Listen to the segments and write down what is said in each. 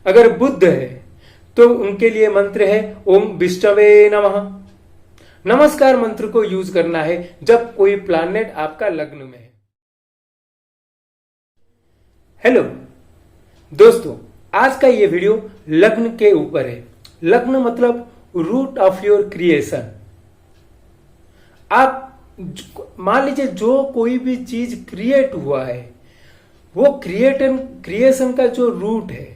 अगर बुध है तो उनके लिए मंत्र है ओम विष्णवे नमः। नमस्कार मंत्र को यूज करना है जब कोई प्लैनेट आपका लग्न में है। हेलो दोस्तों, आज का ये वीडियो लग्न के ऊपर है। लग्न मतलब रूट ऑफ योर क्रिएशन। आप मान लीजिए जो कोई भी चीज क्रिएट हुआ है वो क्रिएशन का जो रूट है,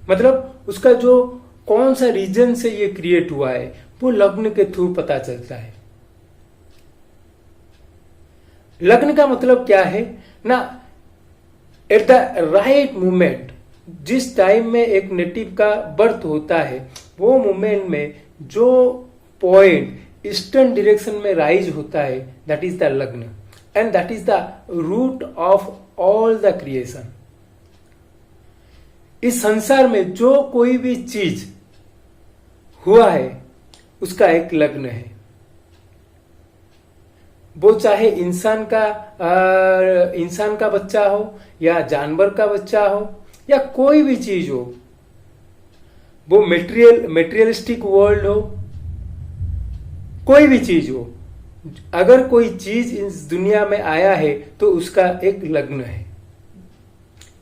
मतलब उसका जो कौन सा रीजन से ये क्रिएट हुआ है, वो लग्न के थ्रू पता चलता है। लग्न का मतलब क्या है ना, एट द राइट मोमेंट, जिस टाइम में एक नेटिव का बर्थ होता है वो मोमेंट में जो पॉइंट ईस्टर्न डायरेक्शन में राइज होता है, that is the lagna and that is the root of all the creation. इस संसार में जो कोई भी चीज हुआ है उसका एक लग्न है। वो चाहे इंसान का बच्चा हो या जानवर का बच्चा हो या कोई भी चीज हो, वो मेटेरियलिस्टिक वर्ल्ड हो, कोई भी चीज हो, अगर कोई चीज इस दुनिया में आया है तो उसका एक लग्न है।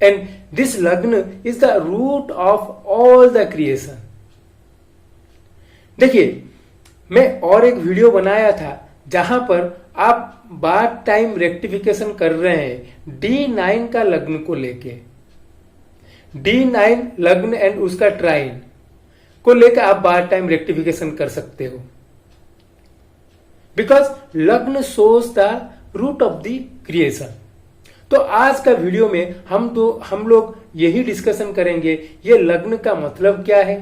And this lagna is the root of all the creation. देखिए, मैं और एक वीडियो बनाया था जहां पर आप बार टाइम रेक्टिफिकेशन कर रहे हैं D9 का लग्न को लेके। D9 लग्न एंड उसका ट्राइन को लेकर आप बार टाइम रेक्टिफिकेशन कर सकते हो, because lagna shows the root of the creation. तो आज का वीडियो में हम लोग यही डिस्कशन करेंगे, ये लग्न का मतलब क्या है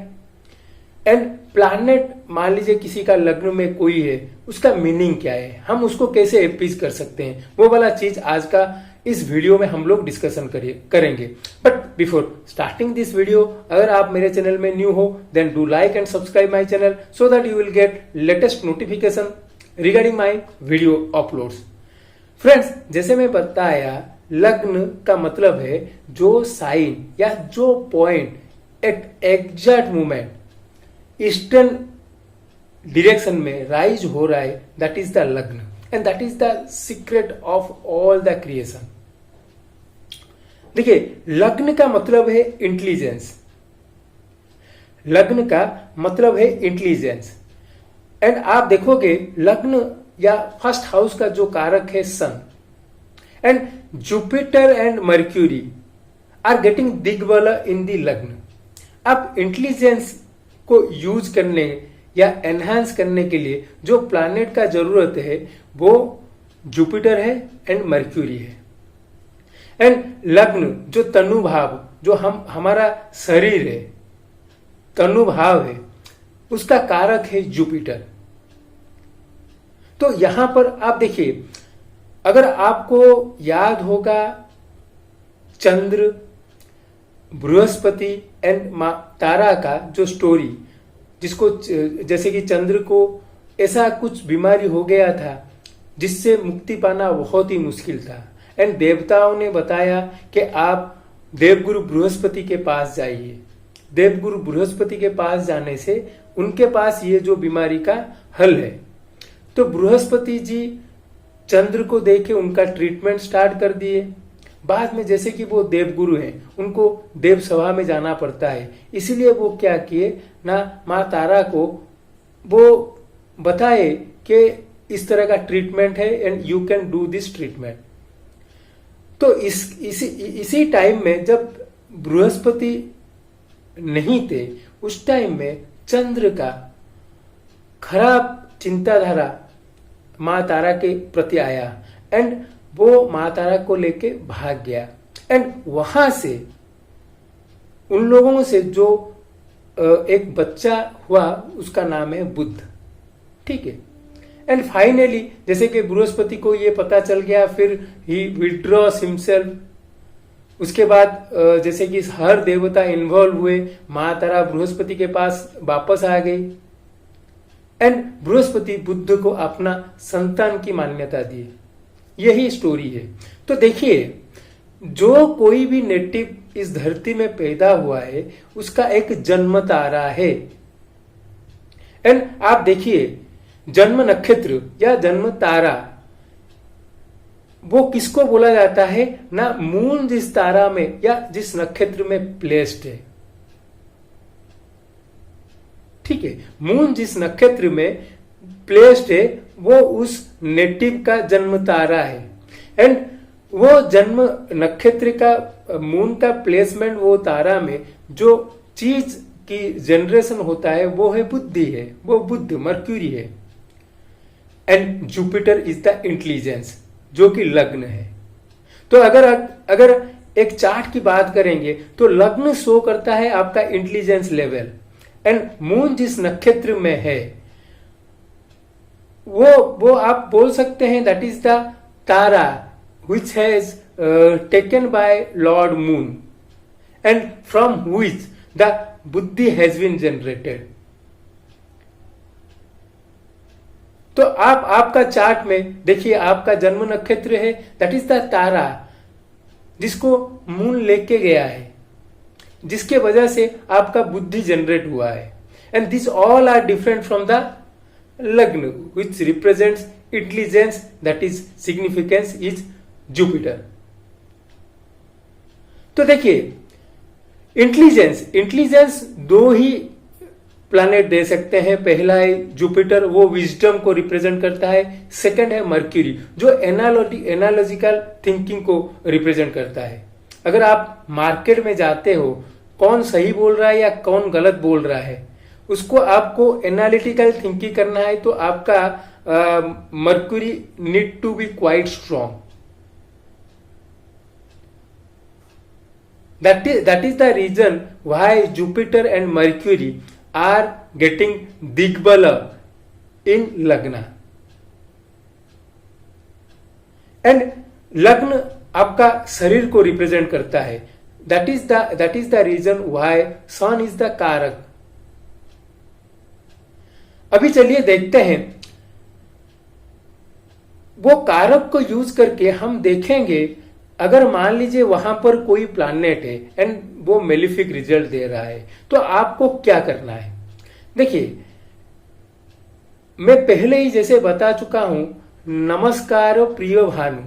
एंड प्लैनेट, मान लीजिए किसी का लग्न में कोई है, उसका मीनिंग क्या है, हम उसको कैसे एप्लीज कर सकते हैं, वो वाला चीज आज का इस वीडियो में हम लोग डिस्कशन करेंगे। But before starting this video, अगर आप मेरे चैनल में न्यू हो then do like and subscribe my channel so that you will get latest notification regarding my video uploads. Friends, जैसे मैं बताया, लग्न का मतलब है जो साइन या जो point at exact moment eastern direction में राइज हो रहा है, that is the lagna and that is the secret of all the creation. देखिए, लग्न का मतलब है इंटेलिजेंस। लग्न का मतलब है इंटेलिजेंस। एंड आप देखोगे लग्न या फर्स्ट हाउस का जो कारक है sun, and Jupiter and Mercury are getting digbal in the lagna. अब इंटेलिजेंस को यूज करने या एनहांस करने के लिए जो प्लैनेट का जरूरत है वो जुपिटर है एंड मर्क्यूरी है। एंड लग्न जो तनुभाव, जो हमारा शरीर है, तनुभाव है, उसका कारक है जुपिटर। तो यहां पर आप देखिए, अगर आपको याद होगा चंद्र, बृहस्पति एंड तारा का जो स्टोरी, जिसको जैसे कि चंद्र को ऐसा कुछ बीमारी हो गया था जिससे मुक्ति पाना बहुत ही मुश्किल था, एंड देवताओं ने बताया कि आप देवगुरु बृहस्पति के पास जाइए। देवगुरु बृहस्पति के पास जाने से उनके पास ये जो बीमारी का हल है। तो बृहस्पति जी चंद्र को देखे उनका ट्रीटमेंट स्टार्ट कर दिए। बाद में जैसे कि वो देवगुरु हैं, उनको देव सभा में जाना पड़ता है, इसीलिए वो क्या किए ना, माँ तारा को वो बताए कि इस तरह का ट्रीटमेंट है and you can do this treatment. तो इसी टाइम में जब बृहस्पति नहीं थे, उस टाइम में चंद्र का खराब चिंताधारा माँ तारा के प्रति आया एंड वो माँ तारा को लेके भाग गया। एंड वहां से उन लोगों से जो एक बच्चा हुआ उसका नाम है बुध। ठीक है। एंड फाइनली जैसे कि बृहस्पति को ये पता चल गया, फिर ही विड्रॉस हिमसेल्फ। उसके बाद जैसे कि हर देवता इन्वॉल्व हुए, माँ तारा बृहस्पति के पास वापस आ गई एंड बृहस्पति बुद्ध को अपना संतान की मान्यता दी। यही स्टोरी है। तो देखिए, जो कोई भी नेटिव इस धरती में पैदा हुआ है उसका एक जन्म तारा है। एंड आप देखिए, जन्म नक्षत्र या जन्म तारा वो किसको बोला जाता है ना, मून जिस तारा में या जिस नक्षत्र में प्लेस्ड है। ठीक है, मून जिस नक्षत्र में प्लेस्ड है वो उस नेटिव का जन्म तारा है। एंड वो जन्म नक्षत्र का मून का प्लेसमेंट वो तारा में जो चीज की जनरेशन होता है वो है बुद्धि है, वो बुद्ध मर्क्यूरी है। And Jupiter is the intelligence जो कि लग्न है। तो अगर एक चार्ट की बात करेंगे तो लग्न शो करता है आपका इंटेलिजेंस लेवल। एंड मून जिस नक्षत्र में है वो आप बोल सकते हैं that is the Tara which has taken by Lord Moon and from which the buddhi has been generated। तो आपका चार्ट में देखिए, आपका जन्म नक्षत्र है दैट इज द तारा जिसको मून लेके गया है, जिसके वजह से आपका बुद्धि जनरेट हुआ है। And this all are different from the lagna which represents intelligence, that is significance is Jupiter. तो देखिए, इंटेलिजेंस दो ही प्लैनेट दे सकते हैं। पहला है जुपिटर, वो विजडम को रिप्रेजेंट करता है। सेकंड है मर्क्यूरी जो एनालॉजिकल थिंकिंग को रिप्रेजेंट करता है। अगर आप मार्केट में जाते हो, कौन सही बोल रहा है या कौन गलत बोल रहा है, उसको आपको एनालिटिकल थिंकिंग करना है, तो आपका Mercury need to be quite strong. That is the reason why Jupiter and Mercury are getting Digbala in Lagna। And लग्न आपका शरीर को रिप्रेजेंट करता है। That is the reason why Sun is the कारक। अभी चलिए देखते हैं, वो कारक को यूज करके हम देखेंगे अगर मान लीजिए वहां पर कोई प्लैनेट है एंड वो मेलिफिक रिजल्ट दे रहा है तो आपको क्या करना है। देखिए, मैं पहले ही जैसे बता चुका हूं, नमस्कार प्रिय भानु,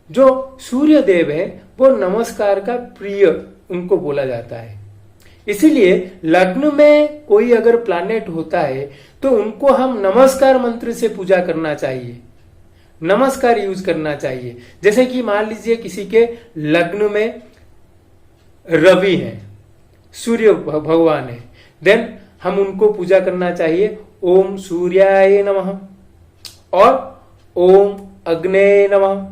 जो सूर्य देव है वो नमस्कार का प्रिय उनको बोला जाता है। इसीलिए लग्न में कोई अगर प्लैनेट होता है तो उनको हम नमस्कार मंत्र से पूजा करना चाहिए, नमस्कार यूज करना चाहिए। जैसे कि मान लीजिए किसी के लग्न में रवि है, सूर्य भगवान है, देन हम उनको पूजा करना चाहिए ओम सूर्याय नमः और ओम अग्ने नमः।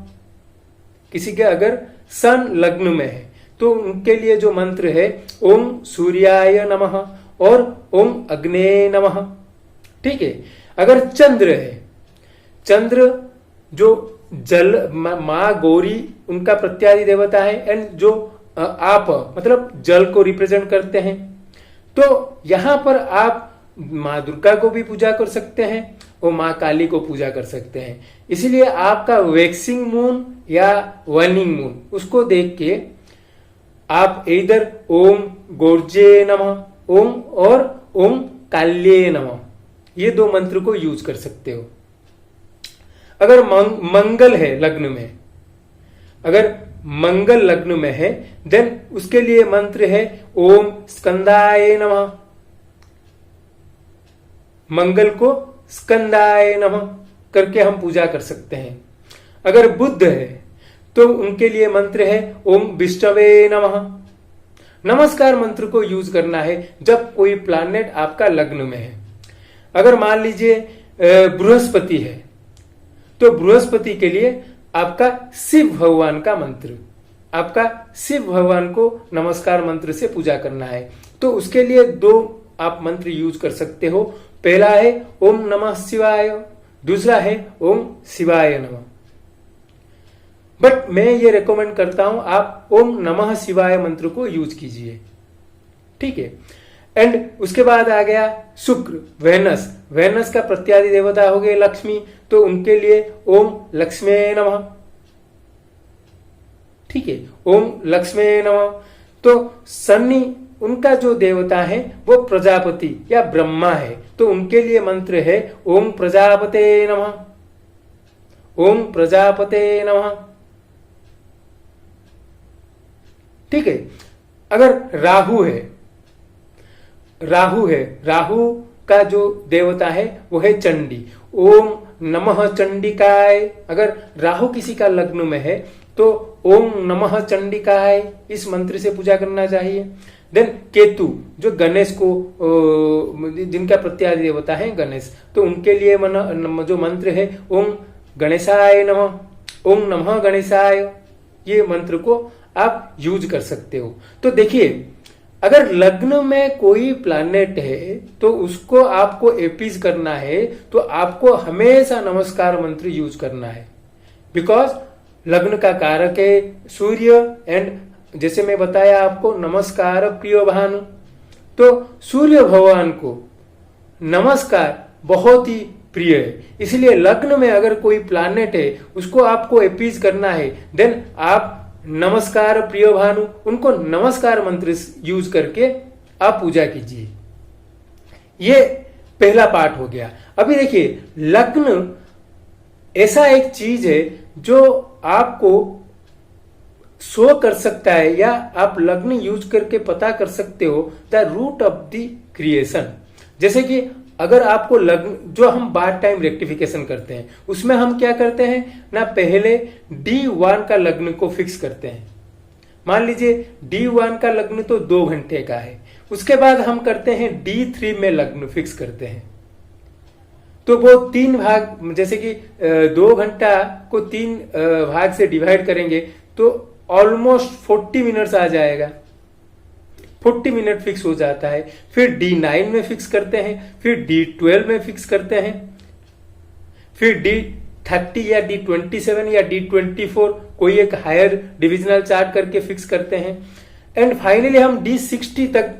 किसी के अगर सन लग्न में है तो उनके लिए जो मंत्र है ओम सूर्याय नमः और ओम अग्ने नमः। ठीक है। अगर चंद्र है, चंद्र जो जल माँ गौरी उनका प्रत्यादि देवता है एंड जो आप मतलब जल को रिप्रेजेंट करते हैं, तो यहां पर आप माँ दुर्गा को भी पूजा कर सकते हैं और माँ काली को पूजा कर सकते हैं। इसलिए आपका वैक्सिंग मून या वार्निंग मून उसको देख के आप इधर ओम गोर्जे नमः ओम और ओम काल्ये नमः ये दो मंत्र को यूज कर सकते हो। अगर मंगल है लग्न में, अगर मंगल लग्न में है देन उसके लिए मंत्र है ओम स्कंदाय नमः। मंगल को स्कंदाय नमः करके हम पूजा कर सकते हैं। अगर बुध है तो उनके लिए मंत्र है ओम विष्णवे नमः। नमस्कार मंत्र को यूज करना है जब कोई प्लैनेट आपका लग्न में है। अगर मान लीजिए बृहस्पति है तो बृहस्पति के लिए आपका शिव भगवान का मंत्र, आपका शिव भगवान को नमस्कार मंत्र से पूजा करना है। तो उसके लिए दो आप मंत्र यूज कर सकते हो। पहला है ओम नमः शिवाय, दूसरा है ओम शिवाय नमः। बट मैं ये रेकमेंड करता हूं आप ओम नमः शिवाय मंत्र को यूज कीजिए। ठीक है। एंड उसके बाद आ गया शुक्र, वेनस। वेनस का प्रत्यादि देवता हो गए लक्ष्मी, तो उनके लिए ओम लक्ष्मी नमः। ठीक है, ओम लक्ष्मी नमः। तो शनि उनका जो देवता है वो प्रजापति या ब्रह्मा है, तो उनके लिए मंत्र है ओम प्रजापते नमः, ओम प्रजापते नमः। ठीक है। अगर राहु है, राहु का जो देवता है वो है चंडी, ओम नमः चंडिकाय। अगर राहु किसी का लग्न में है तो ओम नमः चंडिकाय इस मंत्र से पूजा करना चाहिए। देन केतु जो गणेश को जिनका प्रत्यादि देवता है गणेश, तो उनके लिए जो मंत्र है ओम गणेशाय नमः, ओम नमः गणेशाय, ये मंत्र को आप यूज कर सकते हो। तो देखिए, अगर लग्न में कोई प्लैनेट है तो उसको आपको एपीज करना है तो आपको हमेशा नमस्कार मंत्र यूज करना है, बिकॉज लग्न का कारक है सूर्य, एंड जैसे मैं बताया आपको नमस्कार प्रिय भानु, तो सूर्य भगवान को नमस्कार बहुत ही प्रिय है। इसलिए लग्न में अगर कोई प्लैनेट है उसको आपको एपीज करना है, देन आप नमस्कार प्रिय भानु, उनको नमस्कार मंत्र यूज करके आप पूजा कीजिए। ये पहला पार्ट हो गया। अभी देखिए, लग्न ऐसा एक चीज है जो आपको शो कर सकता है, या आप लग्न यूज करके पता कर सकते हो the root of the creation. जैसे कि अगर आपको लग्न, जो हम बार टाइम रेक्टिफिकेशन करते हैं उसमें हम क्या करते हैं ना, पहले D1 का लग्न को फिक्स करते हैं। मान लीजिए D1 का लग्न तो 2 घंटे का है, उसके बाद हम करते हैं D3 में लग्न फिक्स करते हैं। तो वो 3 भाग, जैसे कि 2 घंटा को 3 भाग से डिवाइड करेंगे तो ऑलमोस्ट 40 मिनट्स आ जाएगा, 40 मिनट फिक्स हो जाता है। फिर D9 में फिक्स करते हैं, फिर D12 में फिक्स करते हैं, फिर D30 या D27 या D24 कोई एक हायर डिविजनल चार्ट करके फिक्स करते हैं, एंड फाइनली हम D60 तक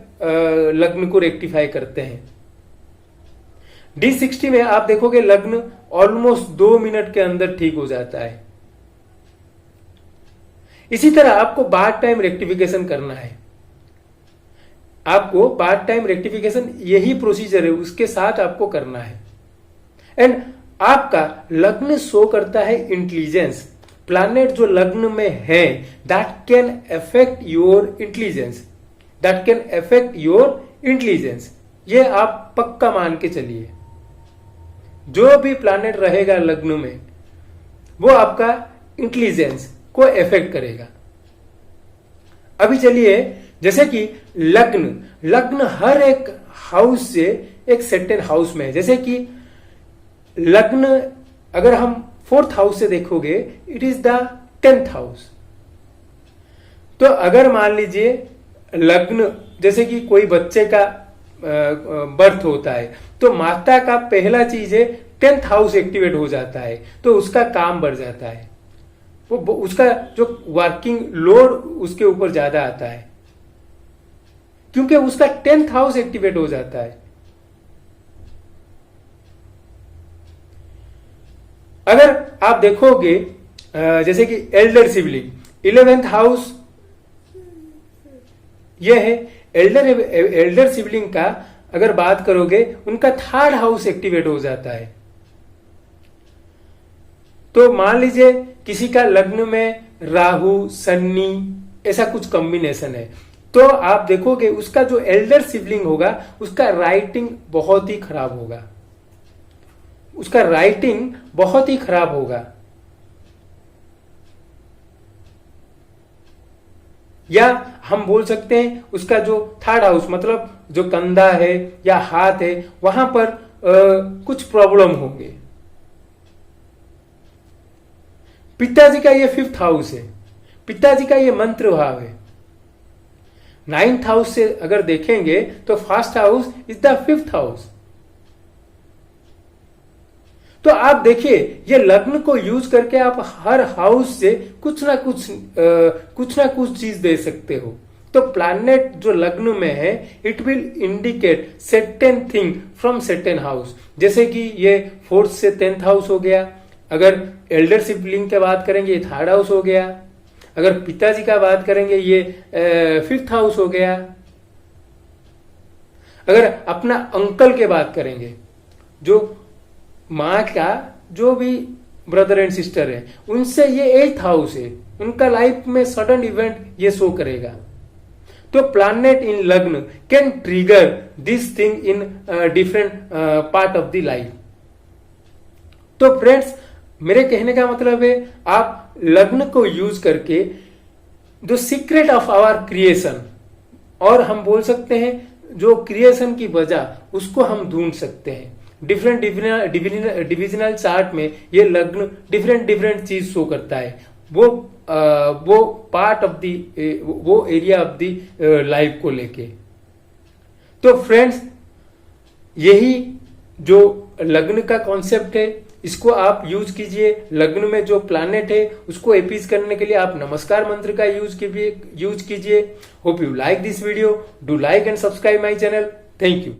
लग्न को रेक्टिफाई करते हैं। D60 में आप देखोगे लग्न ऑलमोस्ट 2 मिनट के अंदर ठीक हो जाता है। इसी तरह आपको बार टाइम रेक्टिफिकेशन करना है, आपको पार्ट टाइम रेक्टिफिकेशन यही प्रोसीजर है, उसके साथ आपको करना है। एंड आपका लग्न शो करता है इंटेलिजेंस। प्लैनेट जो लग्न में है that can affect your intelligence, that can affect your intelligence, ये आप पक्का मान के चलिए। जो भी प्लैनेट रहेगा लग्न में वो आपका इंटेलिजेंस को अफेक्ट करेगा। अभी चलिए, जैसे कि लग्न हर एक हाउस से एक सर्टेन हाउस में है। जैसे कि लग्न अगर हम 4th हाउस से देखोगे, it is the 10th house. तो अगर मान लीजिए लग्न, जैसे कि कोई बच्चे का बर्थ होता है तो माता का पहला चीज है 10th हाउस एक्टिवेट हो जाता है, तो उसका काम बढ़ जाता है, वो उसका जो वर्किंग लोड उसके ऊपर ज्यादा आता है, क्योंकि उसका 10th हाउस एक्टिवेट हो जाता है। अगर आप देखोगे जैसे कि एल्डर सिबलिंग, 11th हाउस यह है। एल्डर सिबलिंग का अगर बात करोगे, उनका 3rd हाउस एक्टिवेट हो जाता है। तो मान लीजिए किसी का लग्न में राहु शनि ऐसा कुछ कॉम्बिनेशन है, तो आप देखोगे उसका जो एल्डर सिबलिंग होगा उसका राइटिंग बहुत ही खराब होगा, उसका राइटिंग बहुत ही खराब होगा। या हम बोल सकते हैं उसका जो 3rd हाउस, मतलब जो कंधा है या हाथ है, वहां पर कुछ प्रॉब्लम होंगे। पिताजी का ये 5th हाउस है, पिताजी का ये मंत्र भाव है। 9th हाउस से अगर देखेंगे तो 1st house is the 5th house. तो आप देखिए, ये लग्न को यूज करके आप हर हाउस से कुछ ना कुछ चीज दे सकते हो। तो प्लैनेट जो लग्न में है, it will indicate certain thing from certain house. जैसे कि ये 4th से 10th हाउस हो गया। अगर एल्डर सिबलिंग की बात करेंगे, ये 3rd हाउस हो गया। अगर पिताजी का बात करेंगे ये 5th हाउस हो गया। अगर अपना अंकल के बात करेंगे, जो माँ का जो भी ब्रदर एंड सिस्टर है, उनसे ये 8th हाउस है, उनका लाइफ में सडन इवेंट ये शो करेगा। तो प्लैनेट इन लग्न can trigger this thing in different part of the life. तो फ्रेंड्स, मेरे कहने का मतलब है आप लग्न को यूज करके the secret of our creation, और हम बोल सकते हैं जो क्रिएशन की वजह, उसको हम ढूंढ सकते हैं। डिफरेंट डिविजनल चार्ट में ये लग्न डिफरेंट चीज शो करता है, वो पार्ट ऑफ दी, वो एरिया ऑफ दी लाइफ को लेके। तो फ्रेंड्स, यही जो लग्न का कॉन्सेप्ट है, इसको आप यूज कीजिए। लग्न में जो प्लैनेट है उसको एपीज करने के लिए आप नमस्कार मंत्र का यूज कीजिए। Hope you like this video, do like and subscribe my channel. Thank you.